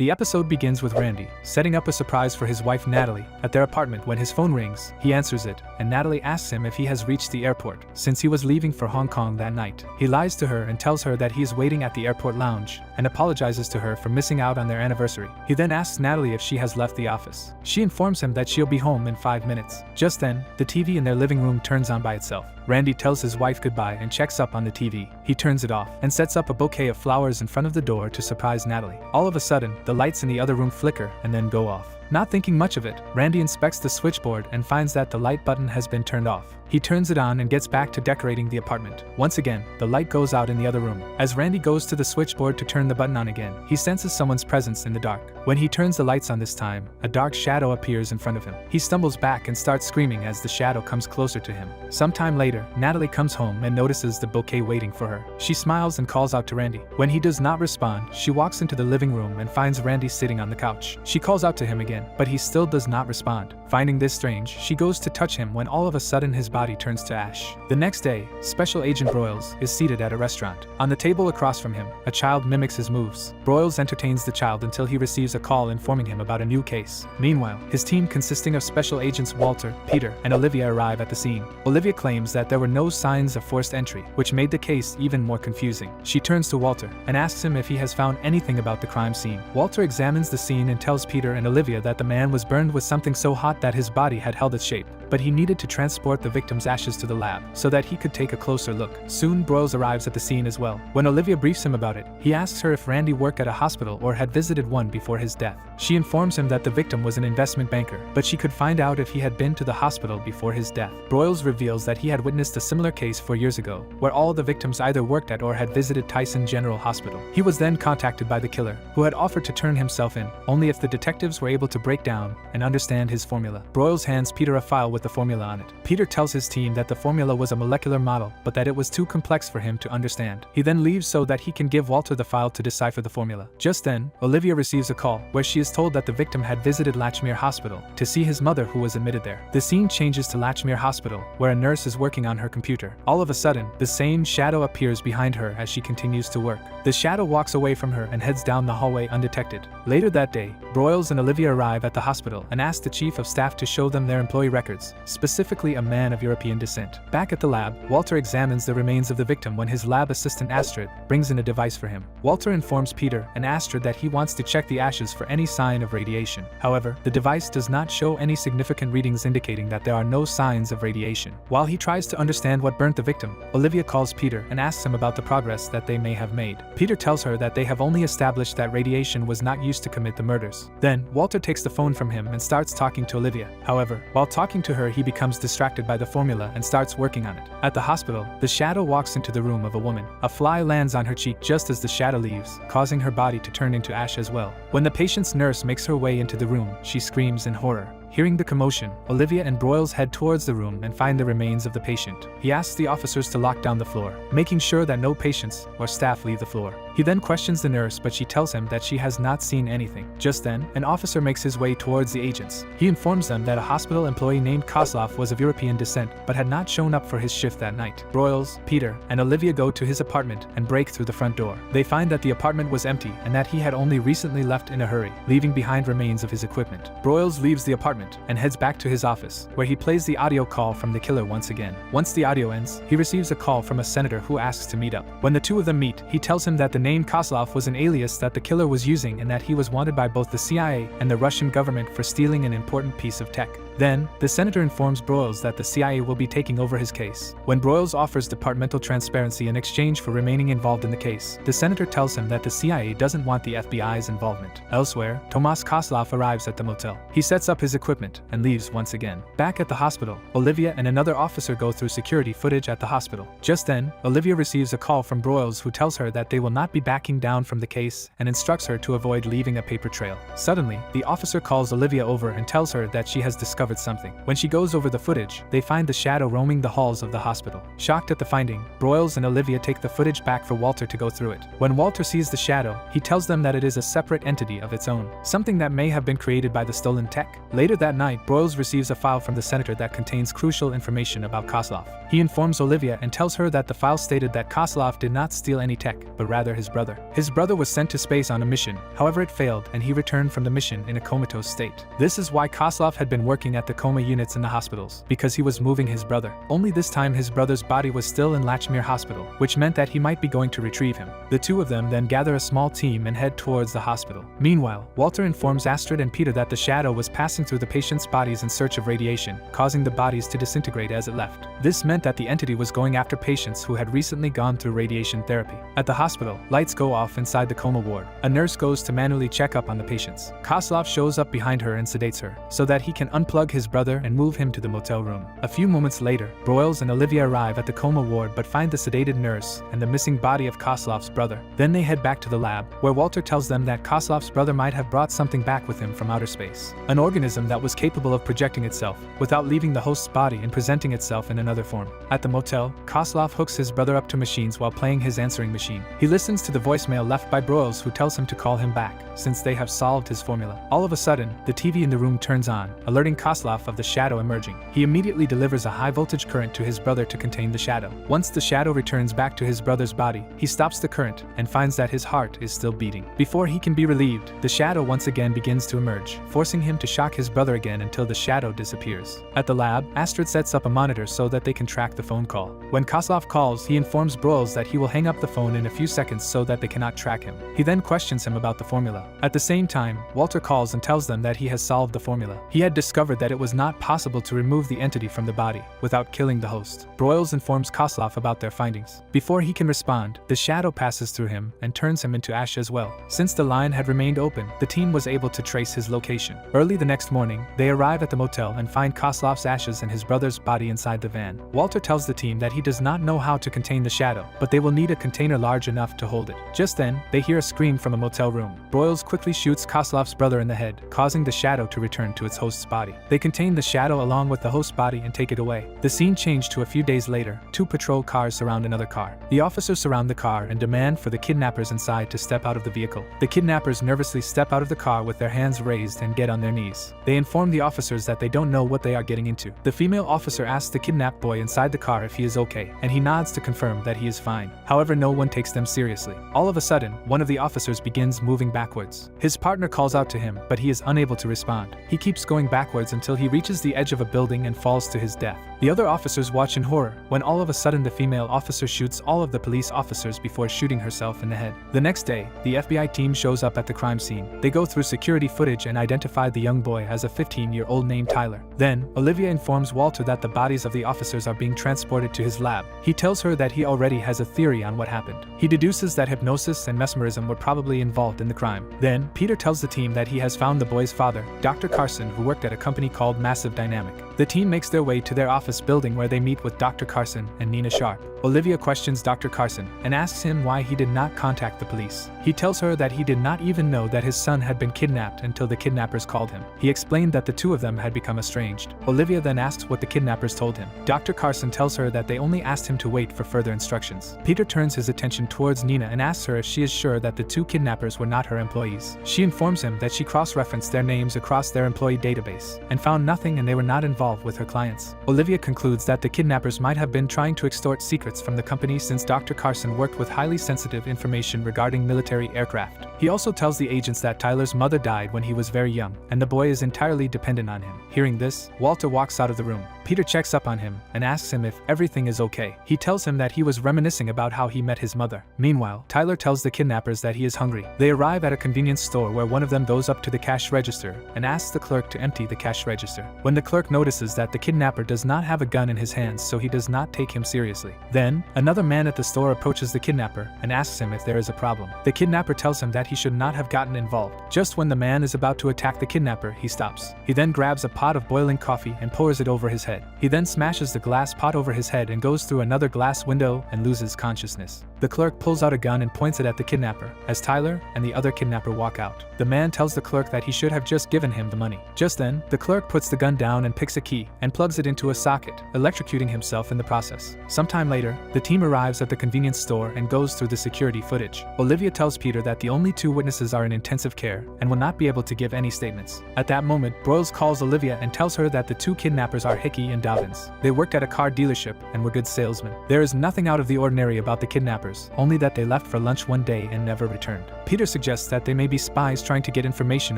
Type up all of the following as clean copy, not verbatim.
The episode begins with Randy setting up a surprise for his wife Natalie at their apartment when his phone rings. He answers it, and Natalie asks him if he has reached the airport, since he was leaving for Hong Kong that night. He lies to her and tells her that he is waiting at the airport lounge, and apologizes to her for missing out on their anniversary. He then asks Natalie if she has left the office. She informs him that she'll be home in 5 minutes. Just then, the TV in their living room turns on by itself. Randy tells his wife goodbye and checks up on the TV. He turns it off and sets up a bouquet of flowers in front of the door to surprise Natalie. All of a sudden, the lights in the other room flicker and then go off. Not thinking much of it, Randy inspects the switchboard and finds that the light button has been turned off. He turns it on and gets back to decorating the apartment. Once again, the light goes out in the other room. As Randy goes to the switchboard to turn the button on again, he senses someone's presence in the dark. When he turns the lights on this time, a dark shadow appears in front of him. He stumbles back and starts screaming as the shadow comes closer to him. Sometime later, Natalie comes home and notices the bouquet waiting for her. She smiles and calls out to Randy. When he does not respond, she walks into the living room and finds Randy sitting on the couch. She calls out to him again, but he still does not respond. Finding this strange, she goes to touch him when all of a sudden his body turns to ash. The next day, Special Agent Broyles is seated at a restaurant. On the table across from him, a child mimics his moves. Broyles entertains the child until he receives a call informing him about a new case. Meanwhile, his team consisting of Special Agents Walter, Peter, and Olivia arrive at the scene. Olivia claims that there were no signs of forced entry, which made the case even more confusing. She turns to Walter and asks him if he has found anything about the crime scene. Walter examines the scene and tells Peter and Olivia that the man was burned with something so hot that his body had held its shape, but he needed to transport the victim's ashes to the lab so that he could take a closer look. Soon Broyles arrives at the scene as well. When Olivia briefs him about it, he asks her if Randy worked at a hospital or had visited one before his death. She informs him that the victim was an investment banker, but she could find out if he had been to the hospital before his death. Broyles reveals that he had witnessed a similar case 4 years ago, where all the victims either worked at or had visited Tyson General Hospital. He was then contacted by the killer, who had offered to turn himself in, only if the detectives were able to break down and understand his formula. Broyles hands Peter a file with the formula on it. Peter tells his team that the formula was a molecular model, but that it was too complex for him to understand. He then leaves so that he can give Walter the file to decipher the formula. Just then, Olivia receives a call, where she is told that the victim had visited Latchmere Hospital to see his mother, who was admitted there. The scene changes to Latchmere Hospital, where a nurse is working on her computer. All of a sudden, the same shadow appears behind her as she continues to work. The shadow walks away from her and heads down the hallway undetected. Later that day, Broyles and Olivia arrive at the hospital and ask the chief of staff to show them their employee records, specifically a man of European descent. Back at the lab, Walter examines the remains of the victim when his lab assistant Astrid brings in a device for him. Walter informs Peter and Astrid that he wants to check the ashes for any sign of radiation. However, the device does not show any significant readings indicating that there are no signs of radiation. While he tries to understand what burnt the victim, Olivia calls Peter and asks him about the progress that they may have made. Peter tells her that they have only established that radiation was not used to commit the murders. Then, Walter takes the phone from him and starts talking to Olivia. However, while talking to her, he becomes distracted by the formula and starts working on it. At the hospital, the shadow walks into the room of a woman. A fly lands on her cheek just as the shadow leaves, causing her body to turn into ash as well. When the patient's nurse makes her way into the room, she screams in horror. Hearing the commotion, Olivia and Broyles head towards the room and find the remains of the patient. He asks the officers to lock down the floor, making sure that no patients or staff leave the floor. He then questions the nurse, but she tells him that she has not seen anything. Just then, an officer makes his way towards the agents. He informs them that a hospital employee named Kozlov was of European descent, but had not shown up for his shift that night. Broyles, Peter, and Olivia go to his apartment and break through the front door. They find that the apartment was empty and that he had only recently left in a hurry, leaving behind remains of his equipment. Broyles leaves the apartment and heads back to his office, where he plays the audio call from the killer once again. Once the audio ends, he receives a call from a senator who asks to meet up. When the two of them meet, he tells him that the name Kozlov was an alias that the killer was using and that he was wanted by both the CIA and the Russian government for stealing an important piece of tech. Then, the senator informs Broyles that the CIA will be taking over his case. When Broyles offers departmental transparency in exchange for remaining involved in the case, the senator tells him that the CIA doesn't want the FBI's involvement. Elsewhere, Tomas Kozlov arrives at the motel. He sets up his equipment and leaves once again. Back at the hospital, Olivia and another officer go through security footage at the hospital. Just then, Olivia receives a call from Broyles, who tells her that they will not be backing down from the case and instructs her to avoid leaving a paper trail. Suddenly, the officer calls Olivia over and tells her that she has discovered discovered something. When she goes over the footage, they find the shadow roaming the halls of the hospital. Shocked at the finding, Broyles and Olivia take the footage back for Walter to go through it. When Walter sees the shadow, he tells them that it is a separate entity of its own, something that may have been created by the stolen tech. Later that night, Broyles receives a file from the senator that contains crucial information about Kozlov. He informs Olivia and tells her that the file stated that Kozlov did not steal any tech, but rather his brother. His brother was sent to space on a mission, however it failed and he returned from the mission in a comatose state. This is why Kozlov had been working at the coma units in the hospitals, because he was moving his brother. Only this time his brother's body was still in Lachmere Hospital, which meant that he might be going to retrieve him. The two of them then gather a small team and head towards the hospital. Meanwhile, Walter informs Astrid and Peter that the shadow was passing through the patients' bodies in search of radiation, causing the bodies to disintegrate as it left. This meant that the entity was going after patients who had recently gone through radiation therapy. At the hospital, lights go off inside the coma ward. A nurse goes to manually check up on the patients. Kozlov shows up behind her and sedates her, so that he can unplug his brother and move him to the motel room. A few moments later, Broyles and Olivia arrive at the coma ward but find the sedated nurse and the missing body of Kozlov's brother. Then they head back to the lab, where Walter tells them that Kozlov's brother might have brought something back with him from outer space. An organism that was capable of projecting itself, without leaving the host's body and presenting itself in another form. At the motel, Kozlov hooks his brother up to machines while playing his answering machine. He listens to the voicemail left by Broyles, who tells him to call him back, since they have solved his formula. All of a sudden, the TV in the room turns on, alerting Kozlov of the shadow emerging. He immediately delivers a high-voltage current to his brother to contain the shadow. Once the shadow returns back to his brother's body, he stops the current and finds that his heart is still beating. Before he can be relieved, the shadow once again begins to emerge, forcing him to shock his brother again until the shadow disappears. At the lab, Astrid sets up a monitor so that they can track the phone call. When Kozlov calls, he informs Broyles that he will hang up the phone in a few seconds so that they cannot track him. He then questions him about the formula. At the same time, Walter calls and tells them that he has solved the formula. He had discovered that it was not possible to remove the entity from the body without killing the host. Broyles informs Kozlov about their findings. Before he can respond, the shadow passes through him and turns him into ash as well. Since the line had remained open, the team was able to trace his location. Early the next morning, they arrive at the motel and find Kozlov's ashes and his brother's body inside the van. Walter tells the team that he does not know how to contain the shadow, but they will need a container large enough to hold it. Just then, they hear a scream from a motel room. Broyles quickly shoots Kozlov's brother in the head, causing the shadow to return to its host's body. They contain the shadow along with the host body and take it away. The scene changed to a few days later. Two patrol cars surround another car. The officers surround the car and demand for the kidnappers inside to step out of the vehicle. The kidnappers nervously step out of the car with their hands raised and get on their knees. They inform the officers that they don't know what they are getting into. The female officer asks the kidnapped boy inside the car if he is okay, and he nods to confirm that he is fine. However, no one takes them seriously. All of a sudden, one of the officers begins moving backwards. His partner calls out to him, but he is unable to respond. He keeps going backwards until he reaches the edge of a building and falls to his death. The other officers watch in horror, when all of a sudden the female officer shoots all of the police officers before shooting herself in the head. The next day, the FBI team shows up at the crime scene. They go through security footage and identify the young boy as a 15-year-old named Tyler. Then, Olivia informs Walter that the bodies of the officers are being transported to his lab. He tells her that he already has a theory on what happened. He deduces that hypnosis and mesmerism were probably involved in the crime. Then, Peter tells the team that he has found the boy's father, Dr. Carson, who worked at a company called Massive Dynamic. The team makes their way to their office building where they meet with Dr. Carson and Nina Sharp. Olivia questions Dr. Carson and asks him why he did not contact the police. He tells her that he did not even know that his son had been kidnapped until the kidnappers called him. He explained that the two of them had become estranged. Olivia then asks what the kidnappers told him. Dr. Carson tells her that they only asked him to wait for further instructions. Peter turns his attention towards Nina and asks her if she is sure that the two kidnappers were not her employees. She informs him that she cross-referenced their names across their employee database and found nothing, and they were not involved with her clients. Olivia concludes that the kidnappers might have been trying to extort secrets from the company, since Dr. Carson worked with highly sensitive information regarding military aircraft. He also tells the agents that Tyler's mother died when he was very young, and the boy is entirely dependent on him. Hearing this, Walter walks out of the room. Peter checks up on him and asks him if everything is okay. He tells him that he was reminiscing about how he met his mother. Meanwhile, Tyler tells the kidnappers that he is hungry. They arrive at a convenience store where one of them goes up to the cash register and asks the clerk to empty the cash register. When the clerk notices notices that the kidnapper does not have a gun in his hands, so he does not take him seriously. Then, another man at the store approaches the kidnapper and asks him if there is a problem. The kidnapper tells him that he should not have gotten involved. Just when the man is about to attack the kidnapper, he stops. He then grabs a pot of boiling coffee and pours it over his head. He then smashes the glass pot over his head and goes through another glass window and loses consciousness. The clerk pulls out a gun and points it at the kidnapper, as Tyler and the other kidnapper walk out. The man tells the clerk that he should have just given him the money. Just then, the clerk puts the gun down and picks a key and plugs it into a socket, electrocuting himself in the process. Sometime later, the team arrives at the convenience store and goes through the security footage. Olivia tells Peter that the only two witnesses are in intensive care and will not be able to give any statements. At that moment, Broyles calls Olivia and tells her that the two kidnappers are Hickey and Dobbins. They worked at a car dealership and were good salesmen. There is nothing out of the ordinary about the kidnappers, only that they left for lunch one day and never returned. Peter suggests that they may be spies trying to get information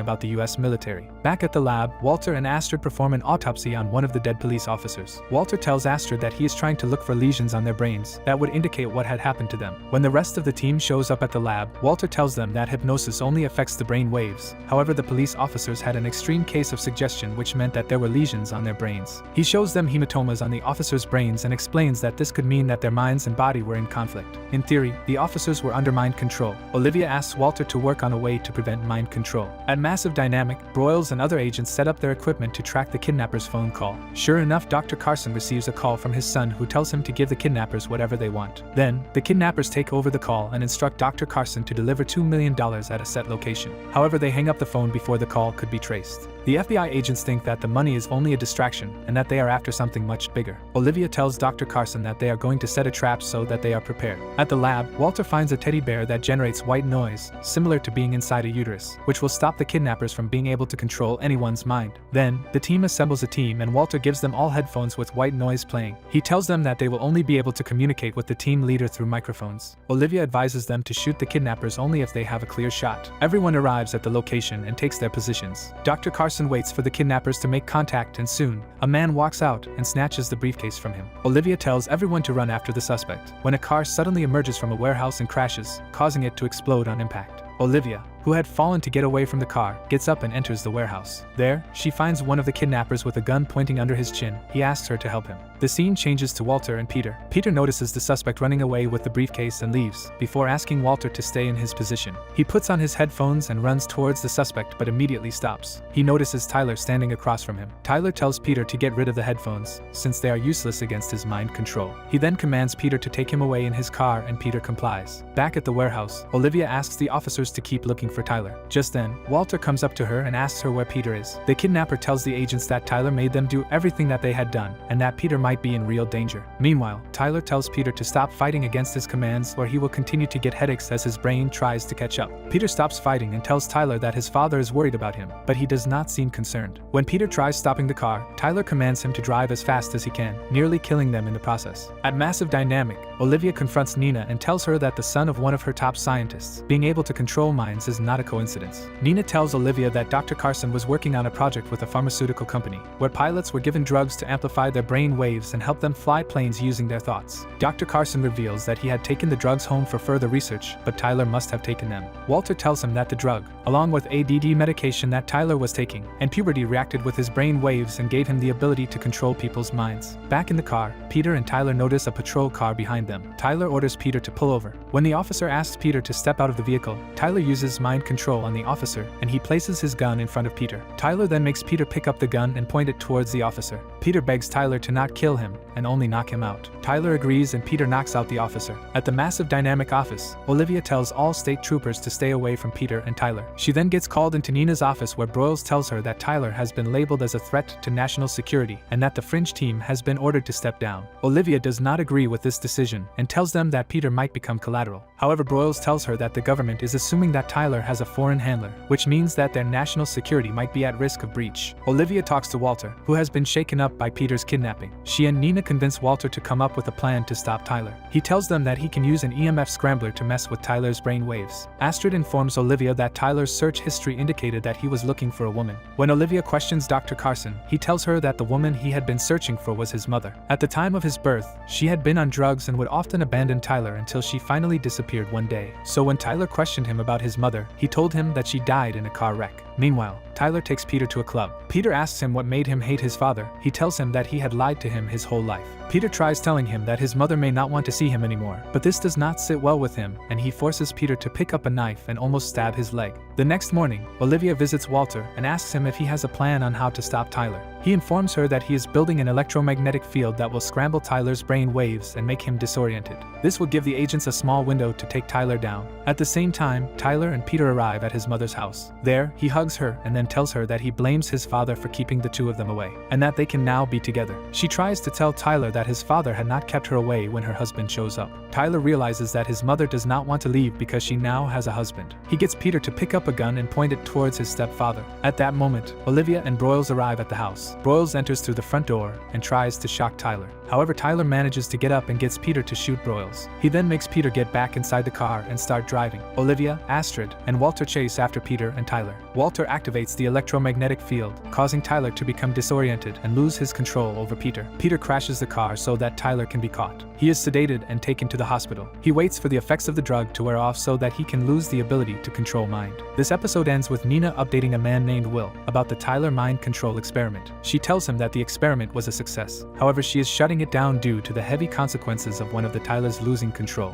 about the US military. Back at the lab, Walter and Astrid perform an autopsy on one of the dead police officers. Walter tells Astrid that he is trying to look for lesions on their brains that would indicate what had happened to them. When the rest of the team shows up at the lab, Walter tells them that hypnosis only affects the brain waves. However, the police officers had an extreme case of suggestion, which meant that there were lesions on their brains. He shows them hematomas on the officers' brains and explains that this could mean that their minds and body were in conflict. In theory, the officers were under mind control. Olivia asks Walter to work on a way to prevent mind control. At Massive Dynamic, Broyles and other agents set up their equipment to track the kidnapper's phone call. Sure enough, Dr. Carson receives a call from his son who tells him to give the kidnappers whatever they want. Then, the kidnappers take over the call and instruct Dr. Carson to deliver $2 million at a set location. However, they hang up the phone before the call could be traced. The FBI agents think that the money is only a distraction and that they are after something much bigger. Olivia tells Dr. Carson that they are going to set a trap so that they are prepared. At the lab, Walter finds a teddy bear that generates white noise, similar to being inside a uterus, which will stop the kidnappers from being able to control anyone's mind. Then, the team assembles a team and Walter gives them all headphones with white noise playing. He tells them that they will only be able to communicate with the team leader through microphones. Olivia advises them to shoot the kidnappers only if they have a clear shot. Everyone arrives at the location and takes their positions. Dr. Carson waits for the kidnappers to make contact and soon, a man walks out and snatches the briefcase from him. Olivia tells everyone to run after the suspect, when a car suddenly emerges from a warehouse and crashes, causing it to explode on impact. Olivia, who had fallen to get away from the car, gets up and enters the warehouse. There, she finds one of the kidnappers with a gun pointing under his chin. He asks her to help him. The scene changes to Walter and Peter. Peter notices the suspect running away with the briefcase and leaves, before asking Walter to stay in his position. He puts on his headphones and runs towards the suspect but immediately stops. He notices Tyler standing across from him. Tyler tells Peter to get rid of the headphones, since they are useless against his mind control. He then commands Peter to take him away in his car and Peter complies. Back at the warehouse, Olivia asks the officers to keep looking for Tyler. Just then, Walter comes up to her and asks her where Peter is. The kidnapper tells the agents that Tyler made them do everything that they had done, and that Peter might be in real danger. Meanwhile, Tyler tells Peter to stop fighting against his commands or he will continue to get headaches as his brain tries to catch up. Peter stops fighting and tells Tyler that his father is worried about him, but he does not seem concerned. When Peter tries stopping the car, Tyler commands him to drive as fast as he can, nearly killing them in the process. At Massive Dynamic, Olivia confronts Nina and tells her that the son of one of her top scientists, being able to control minds is not a coincidence. Nina tells Olivia that Dr. Carson was working on a project with a pharmaceutical company, where pilots were given drugs to amplify their brain waves and help them fly planes using their thoughts. Dr. Carson reveals that he had taken the drugs home for further research, but Tyler must have taken them. Walter tells him that the drug, along with ADD medication that Tyler was taking, and puberty reacted with his brain waves and gave him the ability to control people's minds. Back in the car, Peter and Tyler notice a patrol car behind them. Tyler orders Peter to pull over. When the officer asks Peter to step out of the vehicle, Tyler uses mind control on the officer, and he places his gun in front of Peter. Tyler then makes Peter pick up the gun and point it towards the officer. Peter begs Tyler to not kill him, and only knock him out. Tyler agrees and Peter knocks out the officer. At the Massive Dynamic office, Olivia tells all state troopers to stay away from Peter and Tyler. She then gets called into Nina's office where Broyles tells her that Tyler has been labeled as a threat to national security, and that the fringe team has been ordered to step down. Olivia does not agree with this decision, and tells them that Peter might become collateral. However, Broyles tells her that the government is assuming that Tyler has a foreign handler, which means that their national security might be at risk of breach. Olivia talks to Walter, who has been shaken up by Peter's kidnapping. She and Nina convince Walter to come up with a plan to stop Tyler. He tells them that he can use an EMF scrambler to mess with Tyler's brain waves. Astrid informs Olivia that Tyler's search history indicated that he was looking for a woman. When Olivia questions Dr. Carson, he tells her that the woman he had been searching for was his mother. At the time of his birth, she had been on drugs and would often abandon Tyler until she finally disappeared one day. So when Tyler questioned him about his mother, he told him that she died in a car wreck. Meanwhile, Tyler takes Peter to a club. Peter asks him what made him hate his father. He tells him that he had lied to him his whole life. Peter tries telling him that his mother may not want to see him anymore, but this does not sit well with him, and he forces Peter to pick up a knife and almost stab his leg. The next morning, Olivia visits Walter and asks him if he has a plan on how to stop Tyler. He informs her that he is building an electromagnetic field that will scramble Tyler's brain waves and make him disoriented. This will give the agents a small window to take Tyler down. At the same time, Tyler and Peter arrive at his mother's house. There, he hugs her and then tells her that he blames his father for keeping the two of them away, and that they can now be together. She tries to tell Tyler that his father had not kept her away when her husband shows up. Tyler realizes that his mother does not want to leave because she now has a husband. He gets Peter to pick up a gun and point it towards his stepfather. At that moment, Olivia and Broyles arrive at the house. Broyles enters through the front door and tries to shock Tyler. However, Tyler manages to get up and gets Peter to shoot Broyles. He then makes Peter get back inside the car and start driving. Olivia, Astrid, and Walter chase after Peter and Tyler. Walter activates the electromagnetic field, causing Tyler to become disoriented and lose his control over Peter. Peter crashes the car so that Tyler can be caught. He is sedated and taken to the hospital. He waits for the effects of the drug to wear off so that he can lose the ability to control mind. This episode ends with Nina updating a man named Will about the Tyler mind control experiment. She tells him that the experiment was a success. However, she is shutting it down due to the heavy consequences of one of the Tylers losing control.